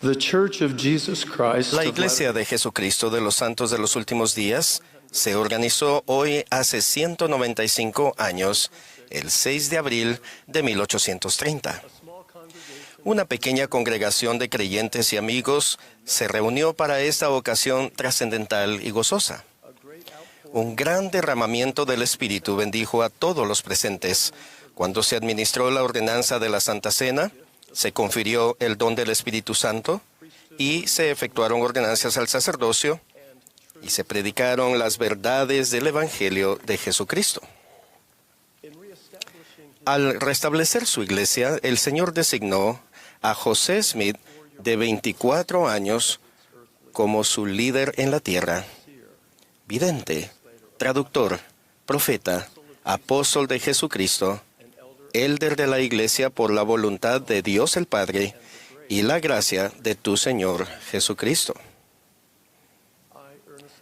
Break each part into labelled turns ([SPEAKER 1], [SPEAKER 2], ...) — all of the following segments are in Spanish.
[SPEAKER 1] The Church of Jesus Christ
[SPEAKER 2] La
[SPEAKER 1] of
[SPEAKER 2] Iglesia de Jesucristo de los Santos de los Últimos Días se organizó hoy hace 195 años, el 6 de abril de 1830. Una pequeña congregación de creyentes y amigos se reunió para esta ocasión trascendental y gozosa. Un gran derramamiento del Espíritu bendijo a todos los presentes. Cuando se administró la ordenanza de la Santa Cena, se confirió el don del Espíritu Santo y se efectuaron ordenanzas al sacerdocio y se predicaron las verdades del Evangelio de Jesucristo. Al restablecer su iglesia, el Señor designó a José Smith, de 24 años, como su líder en la tierra, vidente, traductor, profeta, apóstol de Jesucristo, élder de la Iglesia por la voluntad de Dios el Padre y la gracia de tu Señor Jesucristo.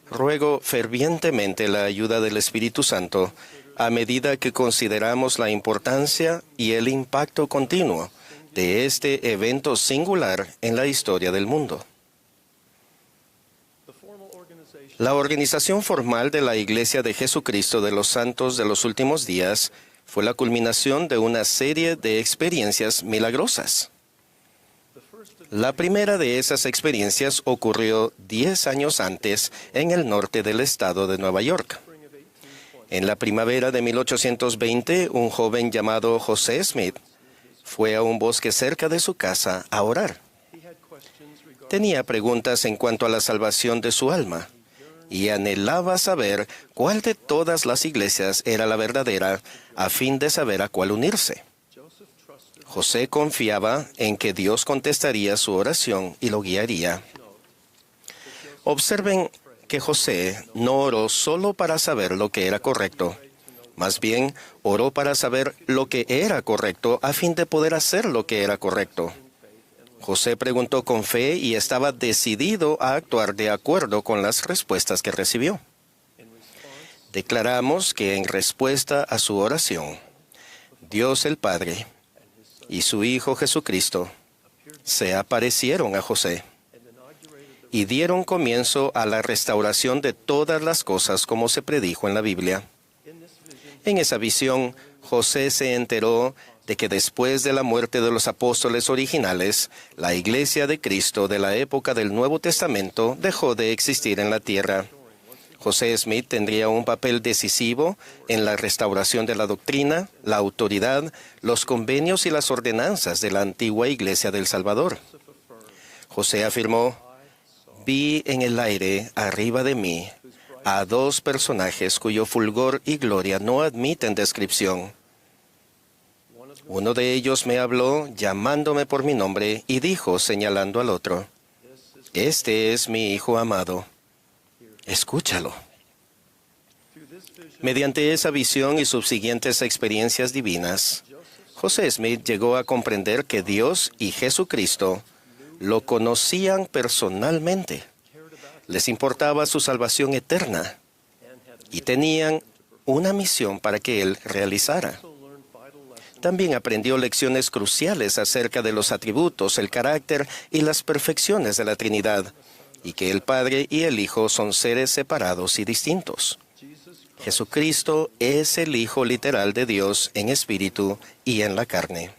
[SPEAKER 2] Ruego fervientemente la ayuda del Espíritu Santo a medida que consideramos la importancia y el impacto continuo de este evento singular en la historia del mundo. La organización formal de la Iglesia de Jesucristo de los Santos de los Últimos Días fue la culminación de una serie de experiencias milagrosas. La primera de esas experiencias ocurrió 10 años antes en el norte del estado de Nueva York. En la primavera de 1820, un joven llamado José Smith fue a un bosque cerca de su casa a orar. Tenía preguntas en cuanto a la salvación de su alma y anhelaba saber cuál de todas las iglesias era la verdadera a fin de saber a cuál unirse. José confiaba en que Dios contestaría su oración y lo guiaría. Observen que José no oró solo para saber lo que era correcto. Más bien, oró para saber lo que era correcto a fin de poder hacer lo que era correcto. José preguntó con fe y estaba decidido a actuar de acuerdo con las respuestas que recibió. Declaramos que en respuesta a su oración, Dios el Padre y su Hijo Jesucristo se aparecieron a José y dieron comienzo a la restauración de todas las cosas como se predijo en la Biblia. En esa visión, José se enteró de que después de la muerte de los apóstoles originales, la Iglesia de Cristo de la época del Nuevo Testamento dejó de existir en la tierra. José Smith tendría un papel decisivo en la restauración de la doctrina, la autoridad, los convenios y las ordenanzas de la antigua Iglesia del Salvador. José afirmó: «Vi en el aire, arriba de mí, a dos personajes cuyo fulgor y gloria no admiten descripción. Uno de ellos me habló llamándome por mi nombre y dijo, señalando al otro: Este es mi Hijo amado. Escúchalo». Mediante esa visión y subsiguientes experiencias divinas, José Smith llegó a comprender que Dios y Jesucristo lo conocían personalmente. Les importaba su salvación eterna y tenían una misión para que Él realizara. También aprendió lecciones cruciales acerca de los atributos, el carácter y las perfecciones de la Trinidad, y que el Padre y el Hijo son seres separados y distintos. Jesucristo es el Hijo literal de Dios en espíritu y en la carne.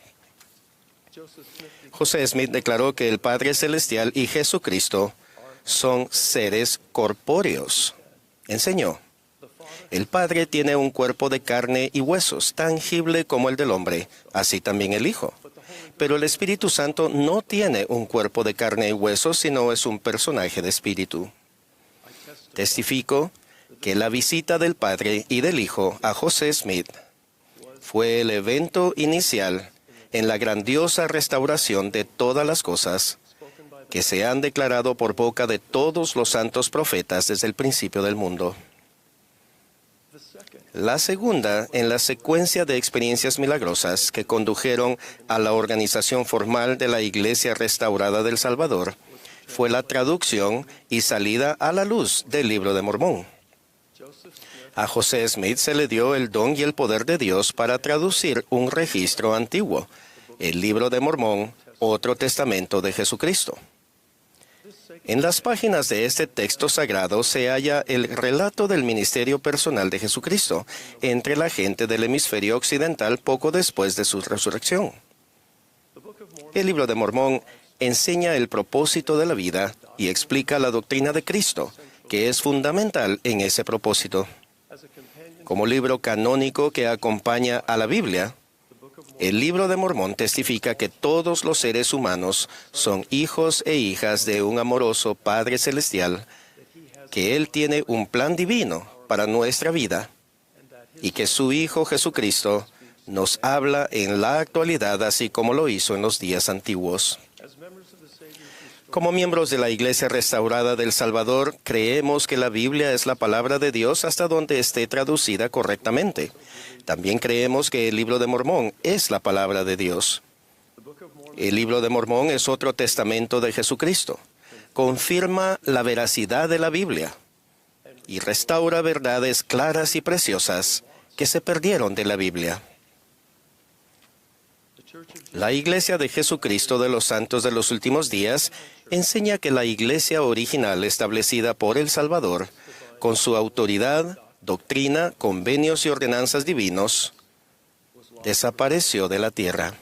[SPEAKER 2] José Smith declaró que el Padre Celestial y Jesucristo son seres corpóreos. Enseñó: el Padre tiene un cuerpo de carne y huesos, tangible como el del hombre, así también el Hijo. Pero el Espíritu Santo no tiene un cuerpo de carne y huesos, sino es un personaje de espíritu. Testifico que la visita del Padre y del Hijo a José Smith fue el evento inicial en la grandiosa restauración de todas las cosas que se han declarado por boca de todos los santos profetas desde el principio del mundo. La segunda en la secuencia de experiencias milagrosas que condujeron a la organización formal de la Iglesia Restaurada del Salvador fue la traducción y salida a la luz del Libro de Mormón. A José Smith se le dio el don y el poder de Dios para traducir un registro antiguo, el Libro de Mormón, otro testamento de Jesucristo. En las páginas de este texto sagrado se halla el relato del ministerio personal de Jesucristo entre la gente del hemisferio occidental poco después de su resurrección. El libro de Mormón enseña el propósito de la vida y explica la doctrina de Cristo, que es fundamental en ese propósito. Como libro canónico que acompaña a la Biblia, el libro de Mormón testifica que todos los seres humanos son hijos e hijas de un amoroso Padre Celestial, que Él tiene un plan divino para nuestra vida y que su Hijo Jesucristo nos habla en la actualidad así como lo hizo en los días antiguos. Como miembros de la Iglesia Restaurada del Salvador, creemos que la Biblia es la palabra de Dios hasta donde esté traducida correctamente. También creemos que el libro de Mormón es la palabra de Dios. El libro de Mormón es otro testamento de Jesucristo. Confirma la veracidad de la Biblia y restaura verdades claras y preciosas que se perdieron de la Biblia. La Iglesia de Jesucristo de los Santos de los Últimos Días enseña que la Iglesia original establecida por el Salvador, con su autoridad, doctrina, convenios y ordenanzas divinos, desapareció de la tierra.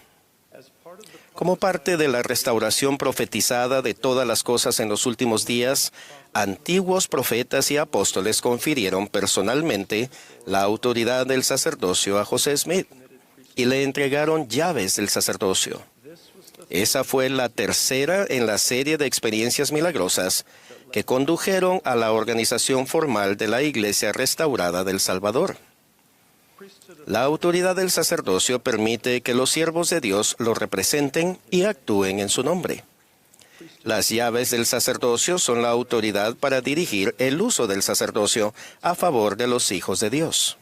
[SPEAKER 2] Como parte de la restauración profetizada de todas las cosas en los últimos días, antiguos profetas y apóstoles confirieron personalmente la autoridad del sacerdocio a José Smith y le entregaron llaves del sacerdocio. Esa fue la tercera en la serie de experiencias milagrosas que condujeron a la organización formal de la Iglesia Restaurada del Salvador. La autoridad del sacerdocio permite que los siervos de Dios lo representen y actúen en su nombre. Las llaves del sacerdocio son la autoridad para dirigir el uso del sacerdocio a favor de los hijos de Dios.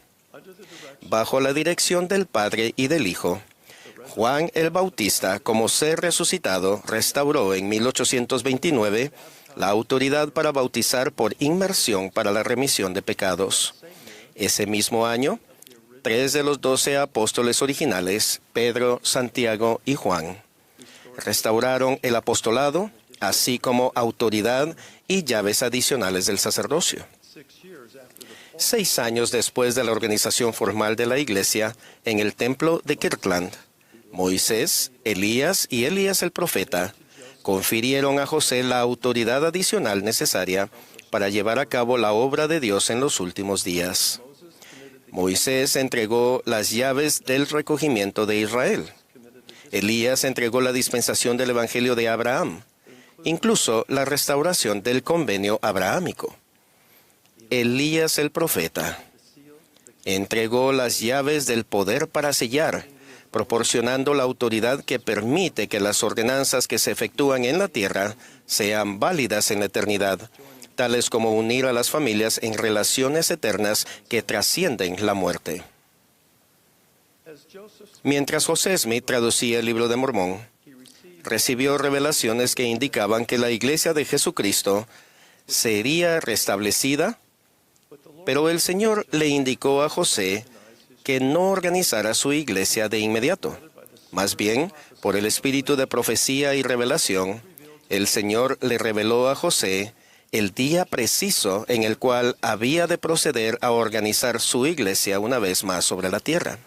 [SPEAKER 2] Bajo la dirección del Padre y del Hijo, Juan el Bautista, como ser resucitado, restauró en 1829 la autoridad para bautizar por inmersión para la remisión de pecados. Ese mismo año, 3 de los 12 apóstoles originales, Pedro, Santiago y Juan, restauraron el apostolado, así como autoridad y llaves adicionales del sacerdocio. 6 años después de la organización formal de la Iglesia, en el templo de Kirtland, Moisés, Elías y Elías el profeta confirieron a José la autoridad adicional necesaria para llevar a cabo la obra de Dios en los últimos días. Moisés entregó las llaves del recogimiento de Israel. Elías entregó la dispensación del Evangelio de Abraham, incluso la restauración del convenio abrahámico. Elías el profeta entregó las llaves del poder para sellar, proporcionando la autoridad que permite que las ordenanzas que se efectúan en la tierra sean válidas en la eternidad, tales como unir a las familias en relaciones eternas que trascienden la muerte. Mientras José Smith traducía el libro de Mormón, recibió revelaciones que indicaban que la Iglesia de Jesucristo sería restablecida, pero el Señor le indicó a José que no organizara su iglesia de inmediato. Más bien, por el espíritu de profecía y revelación, el Señor le reveló a José el día preciso en el cual había de proceder a organizar su iglesia una vez más sobre la tierra.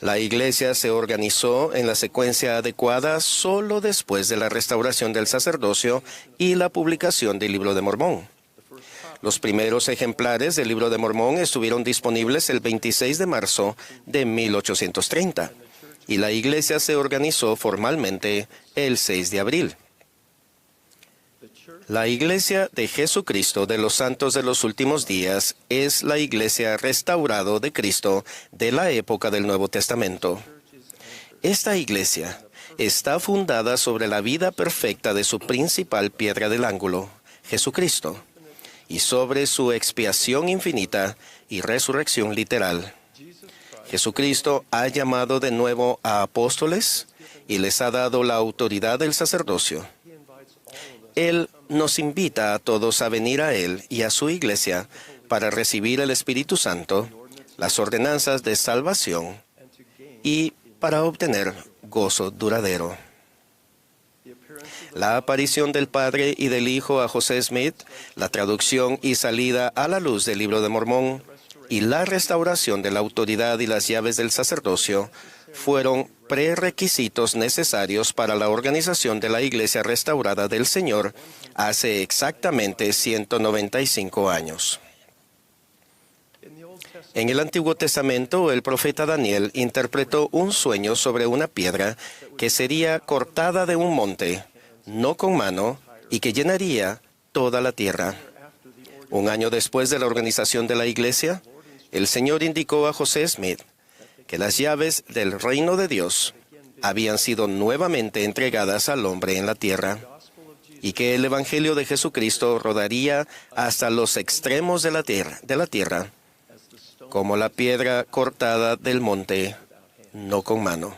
[SPEAKER 2] La iglesia se organizó en la secuencia adecuada solo después de la restauración del sacerdocio y la publicación del libro de Mormón. Los primeros ejemplares del libro de Mormón estuvieron disponibles el 26 de marzo de 1830 y la iglesia se organizó formalmente el 6 de abril. La Iglesia de Jesucristo de los Santos de los Últimos Días es la Iglesia restaurada de Cristo de la época del Nuevo Testamento. Esta Iglesia está fundada sobre la vida perfecta de su principal piedra del ángulo, Jesucristo, y sobre su expiación infinita y resurrección literal. Jesucristo ha llamado de nuevo a apóstoles y les ha dado la autoridad del sacerdocio. Él nos invita a todos a venir a Él y a su iglesia para recibir el Espíritu Santo, las ordenanzas de salvación y para obtener gozo duradero. la aparición del Padre y del Hijo a José Smith, la traducción y salida a la luz del Libro de Mormón y la restauración de la autoridad y las llaves del sacerdocio fueron prerequisitos necesarios para la organización de la Iglesia restaurada del Señor hace exactamente 195 años. En el Antiguo Testamento, el profeta Daniel interpretó un sueño sobre una piedra que sería cortada de un monte, no con mano, y que llenaría toda la tierra. Un año después de la organización de la Iglesia, el Señor indicó a José Smith que las llaves del reino de Dios habían sido nuevamente entregadas al hombre en la tierra y que el Evangelio de Jesucristo rodaría hasta los extremos de la tierra, como la piedra cortada del monte, no con mano.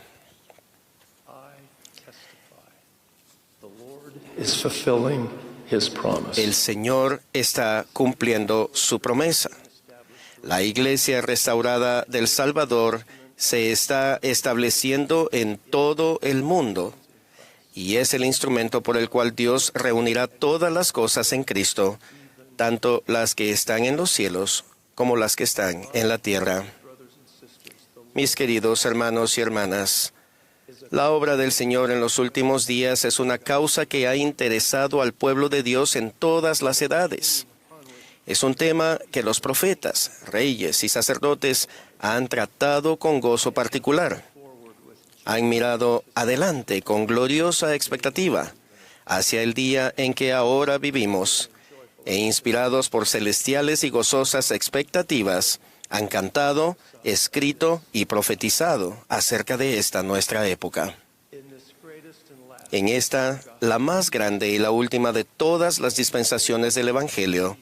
[SPEAKER 1] Is fulfilling his promise.
[SPEAKER 2] El Señor está cumpliendo su promesa. La Iglesia restaurada del Salvador se está estableciendo en todo el mundo y es el instrumento por el cual Dios reunirá todas las cosas en Cristo, tanto las que están en los cielos como las que están en la tierra. Mis queridos hermanos y hermanas, la obra del Señor en los últimos días es una causa que ha interesado al pueblo de Dios en todas las edades. Es un tema que los profetas, reyes y sacerdotes han tratado con gozo particular. Han mirado adelante con gloriosa expectativa hacia el día en que ahora vivimos, e inspirados por celestiales y gozosas expectativas, han cantado, escrito y profetizado acerca de esta nuestra época. En esta, la más grande y la última de todas las dispensaciones del Evangelio,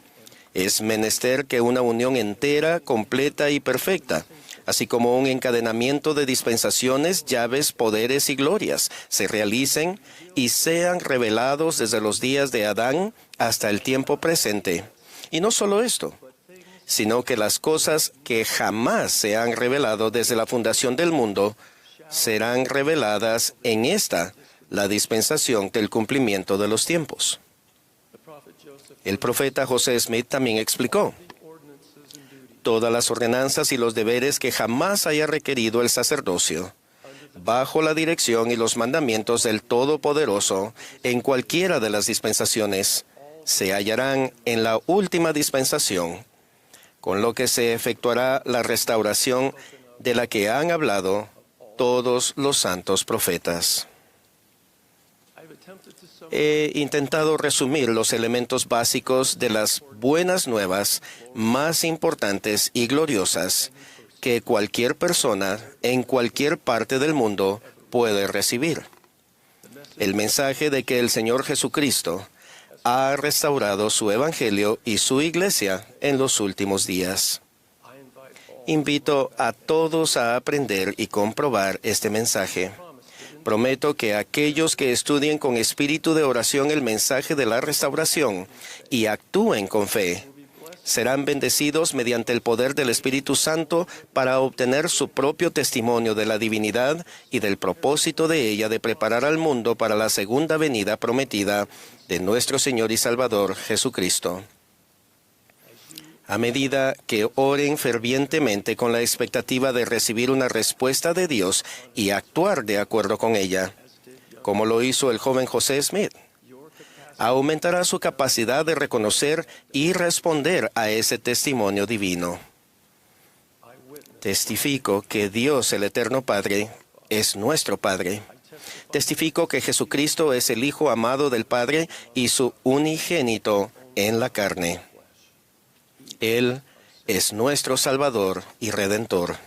[SPEAKER 2] es menester que una unión entera, completa y perfecta, así como un encadenamiento de dispensaciones, llaves, poderes y glorias, se realicen y sean revelados desde los días de Adán hasta el tiempo presente. Y no solo esto, sino que las cosas que jamás se han revelado desde la fundación del mundo serán reveladas en esta, la dispensación del cumplimiento de los tiempos. El profeta José Smith también explicó: todas las ordenanzas y los deberes que jamás haya requerido el sacerdocio, bajo la dirección y los mandamientos del Todopoderoso, en cualquiera de las dispensaciones, se hallarán en la última dispensación, con lo que se efectuará la restauración de la que han hablado todos los santos profetas. He intentado resumir los elementos básicos de las buenas nuevas más importantes y gloriosas que cualquier persona en cualquier parte del mundo puede recibir. El mensaje de que el Señor Jesucristo ha restaurado su Evangelio y su Iglesia en los últimos días. Invito a todos a aprender y comprobar este mensaje. Prometo que aquellos que estudien con espíritu de oración el mensaje de la restauración y actúen con fe, serán bendecidos mediante el poder del Espíritu Santo para obtener su propio testimonio de la divinidad y del propósito de ella de preparar al mundo para la segunda venida prometida de nuestro Señor y Salvador Jesucristo. A medida que oren fervientemente con la expectativa de recibir una respuesta de Dios y actuar de acuerdo con ella, como lo hizo el joven José Smith, aumentará su capacidad de reconocer y responder a ese testimonio divino. Testifico que Dios, el Eterno Padre, es nuestro Padre. Testifico que Jesucristo es el Hijo amado del Padre y su unigénito en la carne. Él es nuestro Salvador y Redentor.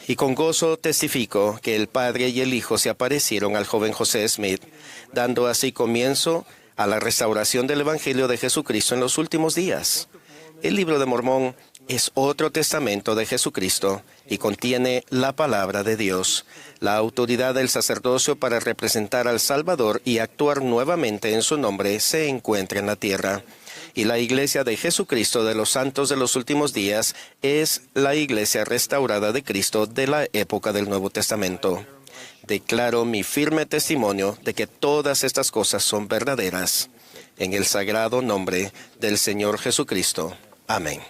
[SPEAKER 2] Y con gozo testifico que el Padre y el Hijo se aparecieron al joven José Smith, dando así comienzo a la restauración del Evangelio de Jesucristo en los últimos días. El Libro de Mormón es otro testamento de Jesucristo y contiene la palabra de Dios, la autoridad del sacerdocio para representar al Salvador y actuar nuevamente en su nombre se encuentra en la tierra. Y la Iglesia de Jesucristo de los Santos de los Últimos Días es la Iglesia restaurada de Cristo de la época del Nuevo Testamento. Declaro mi firme testimonio de que todas estas cosas son verdaderas, en el sagrado nombre del Señor Jesucristo. Amén.